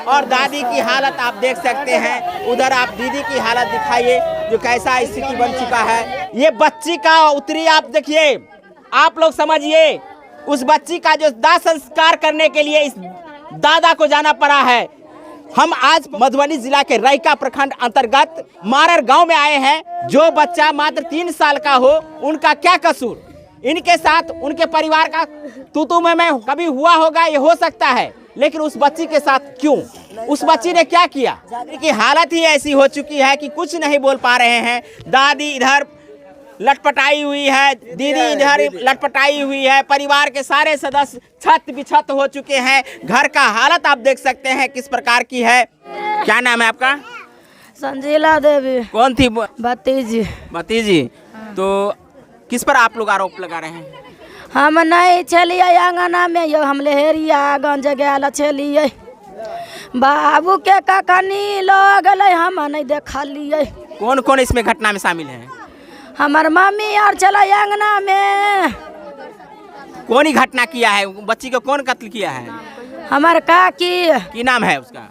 और दादी की हालत आप देख सकते हैं। उधर आप दीदी की हालत दिखाइए जो कैसा स्थिति बन चुका है। ये बच्ची का उत्तरी आप देखिए, आप लोग समझिए, उस बच्ची का जो दाह संस्कार करने के लिए इस दादा को जाना पड़ा है। हम आज मधुबनी जिला के रैका प्रखंड अंतर्गत मारर गांव में आए हैं। जो बच्चा मात्र 3 साल का हो, उनका क्या कसूर? इनके साथ उनके परिवार का तू मैं कभी हुआ होगा, ये हो सकता है, लेकिन उस बच्ची के साथ क्यों? उस बच्ची ने क्या किया? इनकी हालत ही ऐसी हो चुकी है कि कुछ नहीं बोल पा रहे हैं। दादी इधर लटपटाई हुई है, दीदी इधर लटपटाई हुई है, परिवार के सारे सदस्य छत बिछत हो चुके हैं। घर का हालत आप देख सकते हैं किस प्रकार की है। क्या नाम है आपका? संजीला देवी। कौन थी? भतीजी। भतीजी। तो किस पर आप लोग आरोप लगा रहे हैं? हम नहीं छलिए आंगना में, यो हम लहेरिया गंज गया छलिए। बाबू के कखनी लोग हम नहीं देखलिए। कौन कौन इसमें घटना में शामिल है? हमार मम्मी और चला आंगना में। कौन ही घटना किया है? बच्ची को कौन कत्ल किया है? हमार काकी। की नाम है उसका?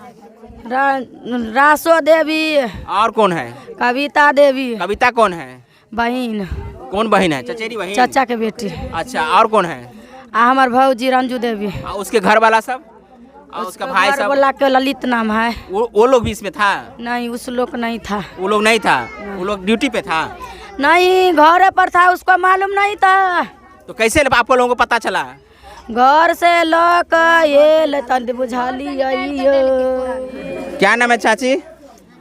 रासो देवी। और कौन है? कविता देवी। कविता कौन है? बहन। कौन बहन है? चचेरी बहन? चाचा के बेटी। अच्छा, और कौन है? हमार भौजी रंजू देवी। उसके घर वाला सब? उसका भाई सब? बोला के ललित नाम है। वो लोग भी इसमें था? नहीं, उस लोग नहीं था। वो लोग नहीं था? वो लोग ड्यूटी पे था? नहीं, घर पर था, उसको मालूम नहीं था। तो कैसे आप लोगों को पता चला? घर से लोग ये बुझा लिया। क्या नाम है चाची?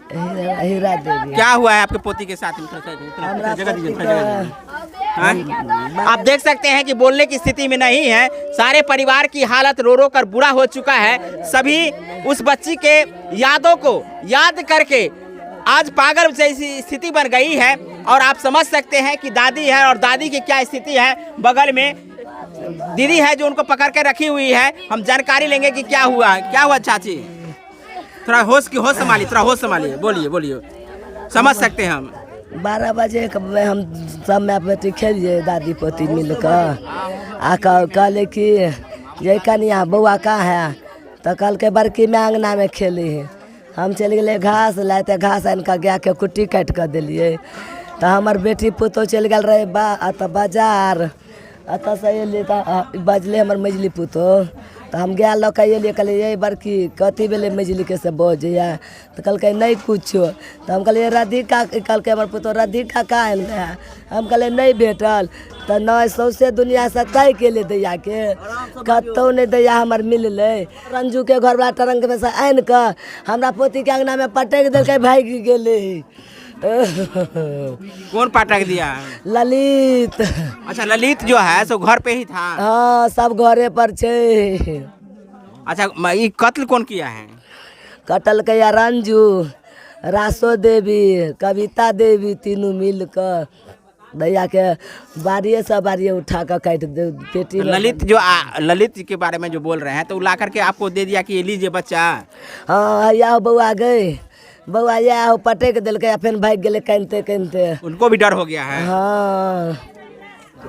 हीरा देवी। क्या हुआ है आपके पोती के साथ? आप देख सकते हैं कि बोलने की स्थिति में नहीं है। सारे परिवार की हालत रो रो कर बुरा हो चुका है। सभी उस बच्ची के यादों को याद करके आज पागल जैसी स्थिति बन गई है। और आप समझ सकते हैं कि दादी है और दादी की क्या स्थिति है। बगल में दीदी है जो उनको पकड़ के रखी हुई है। हम जानकारी लेंगे कि क्या हुआ। क्या हुआ चाची? थोड़ा होश संभालिए, थोड़ा होश संभालिए, बोलिए। समझ सकते हैं हम। 12 बजे हम सब मैं बेटी खेलिए, दादी पोती मिलकर कहले कि ये कनिया बउआ कहाँ है? तो कल के बड़की में अंगना में खेली है। हम चल गए घास लाते, घास आन का गाय के कुट्टी काट कर दिलिए। तो हमार बेटी पुतो चल गल रहे बाजार, अतः से अलिए तो बजले हमार मजली पुतो। तो हम गया लौका ये कहलिए ये बड़की कथी बेले मजली के से बजिया? तो कल नहीं कुछ। तो हम कहलिए राधिका, कल के हमार पुतो राधिका कहाँ है? हम कहलिए नहीं भेटल। तो नहीं सौसे दुनिया से तय के लिए दैया के कतौ नहीं दैया हमार मिलले। रंजू के घर वाला टरंग में से आन कर हमरा पोती के अंगना में पटक दिल, भाग गेले। कौन पटक दिया? ललित। अच्छा, ललित जो है सो घर पे ही था? हाँ, सब घरे पर छे। अच्छा, ये कत्ल कौन किया है? कटल के या रंजू, रासो देवी, कविता देवी, तीनों मिल कर दैया के बारिये से बारिये उठा कर काट दे पेटी। ललित जो ललित के बारे में जो बोल रहे हैं, तो ला करके आपको दे दिया कि ये लीजिए बच्चा। हाँ, या बउआ गए, बउआ या पटेक दिल के फिर भाग गए कहते कहते। उनको भी डर हो गया है। हाँ,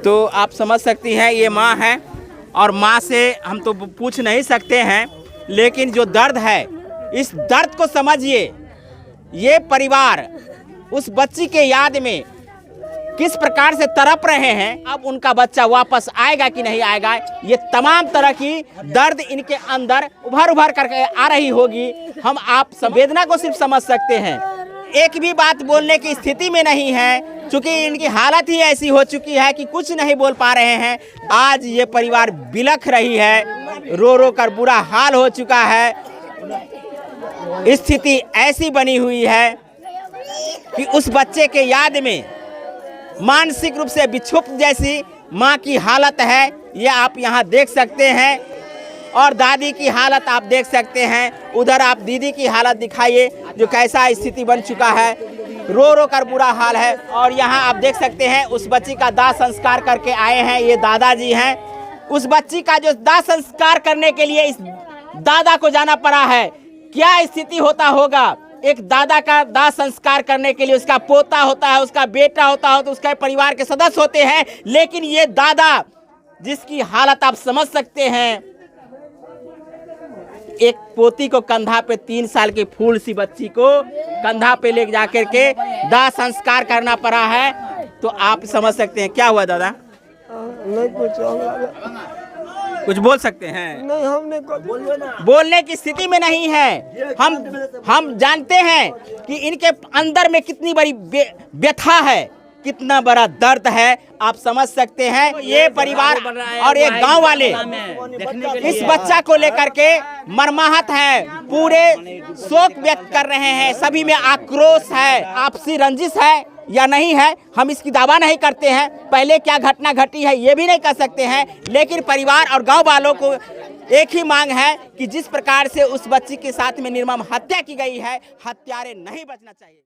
तो आप समझ सकती हैं ये माँ है, और माँ से हम तो पूछ नहीं सकते हैं, लेकिन जो दर्द है इस दर्द को समझिए। ये परिवार उस बच्ची के याद में किस प्रकार से तड़प रहे हैं। अब उनका बच्चा वापस आएगा कि नहीं आएगा, ये तमाम तरह की दर्द इनके अंदर उभर करके आ रही होगी। हम आप संवेदना को सिर्फ समझ सकते हैं। एक भी बात बोलने की स्थिति में नहीं है, क्योंकि इनकी हालत ही ऐसी हो चुकी है कि कुछ नहीं बोल पा रहे हैं। आज ये परिवार बिलख रही है, रो रो कर बुरा हाल हो चुका है। स्थिति ऐसी बनी हुई है कि उस बच्चे के याद में मानसिक रूप से विक्षुब्ध जैसी माँ की हालत है, ये आप यहाँ देख सकते हैं। और दादी की हालत आप देख सकते हैं। उधर आप दीदी की हालत दिखाइए जो कैसा स्थिति बन चुका है। रो रो कर बुरा हाल है। और यहाँ आप देख सकते हैं उस बच्ची का दाह संस्कार करके आए हैं, ये दादाजी हैं। उस बच्ची का जो दाह संस्कार करने के लिए इस दादा को जाना पड़ा है। क्या स्थिति होता होगा? एक दादा का दाह संस्कार करने के लिए उसका पोता होता है, उसका बेटा होता है, तो उसके परिवार के सदस्य होते हैं। लेकिन ये दादा जिसकी हालत आप समझ सकते हैं, एक पोती को कंधा पे 3 साल की फूल सी बच्ची को कंधा पे ले जाकर के दाह संस्कार करना पड़ा है। तो आप समझ सकते हैं क्या हुआ दादा। नहीं कुछ कुछ बोल सकते हैं? नहीं, हमने कुछ बोलने की स्थिति में नहीं है। हम जानते हैं कि इनके अंदर में कितनी बड़ी व्यथा है, कितना बड़ा दर्द है। आप समझ सकते हैं। ये परिवार और ये गांव वाले इस बच्चा को लेकर के मर्माहत है, पूरे शोक व्यक्त कर रहे हैं। सभी में आक्रोश है, आपसी रंजिश है या नहीं है, हम इसकी दावा नहीं करते हैं। पहले क्या घटना घटी है ये भी नहीं कह सकते हैं, लेकिन परिवार और गांव वालों को एक ही मांग है कि जिस प्रकार से उस बच्ची के साथ में निर्मम हत्या की गई है, हत्यारे नहीं बचना चाहिए।